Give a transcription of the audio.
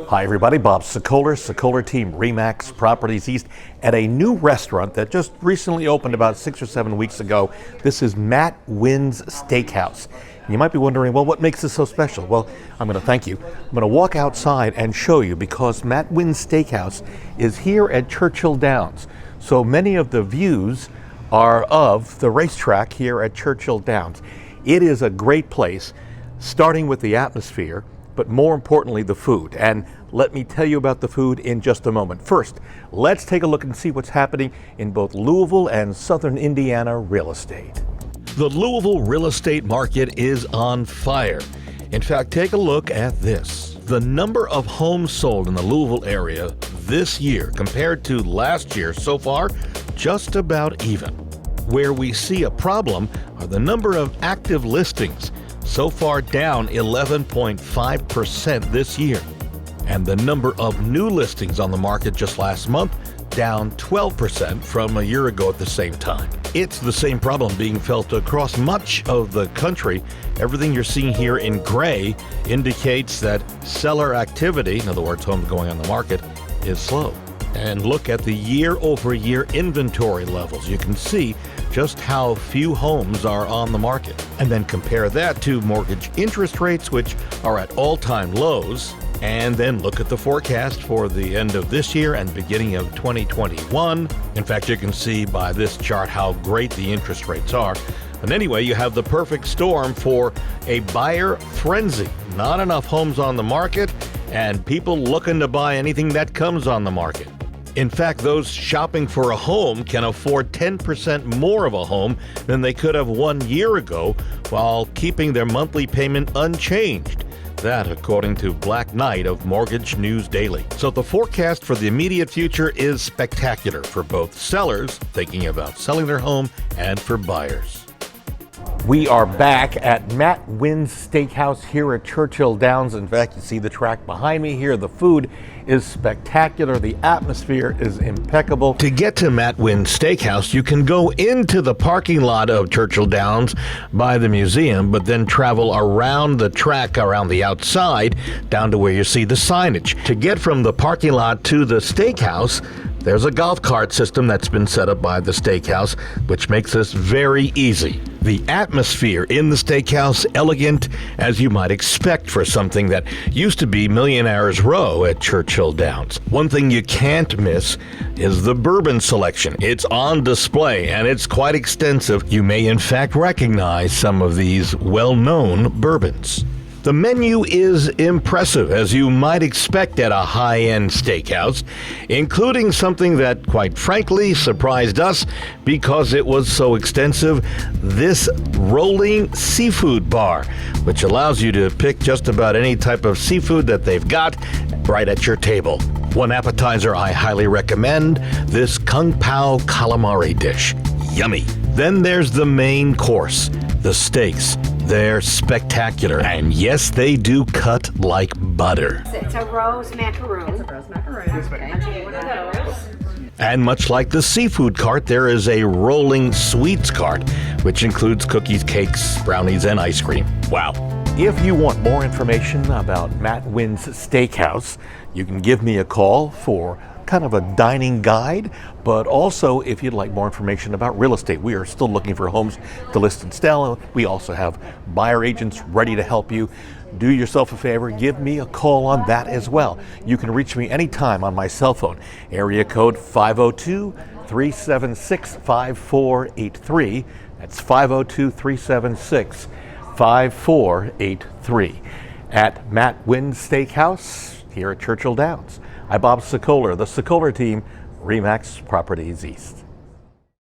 Hi everybody, Bob Sokoler, Sokoler Team, Remax Properties East, at a new restaurant that just recently opened about 6 or 7 weeks ago. This is Matt Wynn's Steakhouse. You might be wondering, well, what makes this so special? Well, I'm going to thank you. I'm going to walk outside and show you, because Matt Wynn's Steakhouse is here at Churchill Downs. So many of the views are of the racetrack here at Churchill Downs. It is a great place, starting with the atmosphere, but more importantly, the food. And let me tell you about the food in just a moment. First, let's take a look and see what's happening in both Louisville and Southern Indiana real estate. The Louisville real estate market is on fire. In fact, take a look at this. The number of homes sold in the Louisville area this year compared to last year so far, just about even. Where we see a problem are the number of active listings, so far down 11.5% this year. And the number of new listings on the market just last month, down 12% from a year ago at the same time. It's the same problem being felt across much of the country. Everything you're seeing here in gray indicates that seller activity, in other words, homes going on the market, is slow. And look at the year-over-year inventory levels. You can see just how few homes are on the market. And then compare that to mortgage interest rates, which are at all-time lows. And then look at the forecast for the end of this year and beginning of 2021. In fact, you can see by this chart how great the interest rates are. And anyway, you have the perfect storm for a buyer frenzy. Not enough homes on the market, and people looking to buy anything that comes on the market. In fact, those shopping for a home can afford 10% more of a home than they could have 1 year ago, while keeping their monthly payment unchanged. That, according to Black Knight of Mortgage News Daily. So the forecast for the immediate future is spectacular for both sellers thinking about selling their home and for buyers. We are back at Matt Wynn's Steakhouse here at Churchill Downs. In fact, you see the track behind me here. The food is spectacular. The atmosphere is impeccable. To get to Matt Wynn's Steakhouse, you can go into the parking lot of Churchill Downs by the museum, but then travel around the track, around the outside, down to where you see the signage. To get from the parking lot to the steakhouse, there's a golf cart system that's been set up by the steakhouse, which makes this very easy. The atmosphere in the steakhouse, elegant as you might expect for something that used to be Millionaire's Row at Churchill Downs. One thing you can't miss is the bourbon selection. It's on display and it's quite extensive. You may in fact recognize some of these well-known bourbons. The menu is impressive, as you might expect at a high-end steakhouse, including something that, quite frankly, surprised us because it was so extensive: this rolling seafood bar, which allows you to pick just about any type of seafood that they've got right at your table. One appetizer I highly recommend, this Kung Pao calamari dish. Yummy. Then there's the main course, the steaks. They're spectacular, and yes, they do cut like butter. It's a rose macaroon. It's a rose macaroon. Okay, I'll take one of those. And much like the seafood cart, there is a rolling sweets cart, which includes cookies, cakes, brownies, and ice cream. Wow. If you want more information about Matt Wynn's Steakhouse, you can give me a call for kind of a dining guide, but also if you'd like more information about real estate. We are still looking for homes to list and sell. We also have buyer agents ready to help you. Do yourself a favor, give me a call on that as well. You can reach me anytime on my cell phone, area code 502-376-5483. That's 502-376-5483 at Matt Wynn's Steakhouse here at Churchill Downs. I'm Bob Sokoler, the Sokoler Team, Remax Properties East.